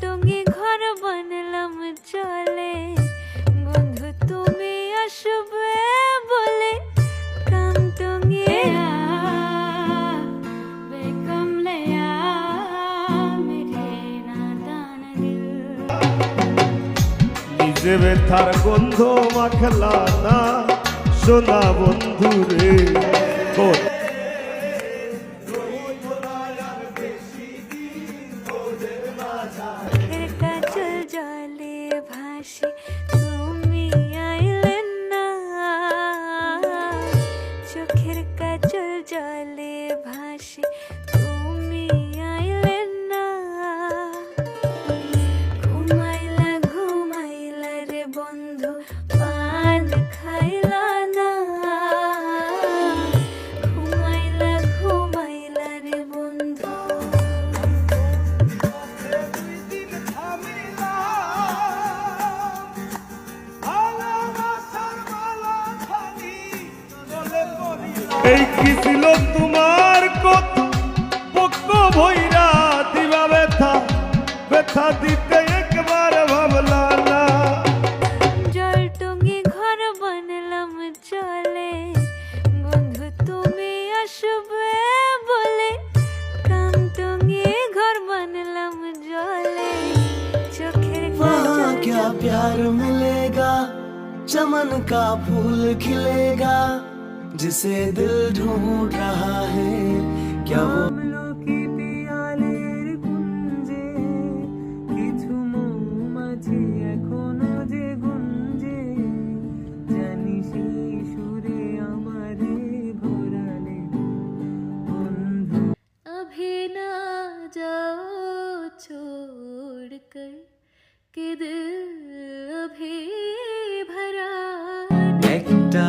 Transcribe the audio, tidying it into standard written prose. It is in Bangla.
টঙ্গি ঘর বানলাম চলে, বন্ধু তুমি আসবে বলে। কাম টঙ্গি বেকমলে মেরে নাদান দিল। নিজে ব্যথার গন্ধ মাখলা না সোনা বন্ধু রে। চোখের কাজল জলে ভাসে তুমি আইলেন না, চোখের কাজল জলে ভাসে তুমি আইলেন না। ঘুমাইলা ঘুমাইলা রে বন্ধু পান খাইলা না, ঘুমাইলা ঘুমাইলা রে বন্ধু। এই কি ছিল তোমার কথা, পক্ষ ভৈরা দিবা ব্যথা, ব্যথা দিতে একবার ভাবলা না। জল টঙ্গি ঘর বানলাম চলে, বন্ধু তুমি আসবে বলে। কাম টঙ্গি ঘর বানলাম জলে, চোখের वहाँ क्या प्यार मिलेगा, चमन का फूल खिलेगा, जिसे दिल ढूंढ रहा है क्या वो। अभी ना जाओ छोड़ कर के दिल अभी भरा नहीं। একটা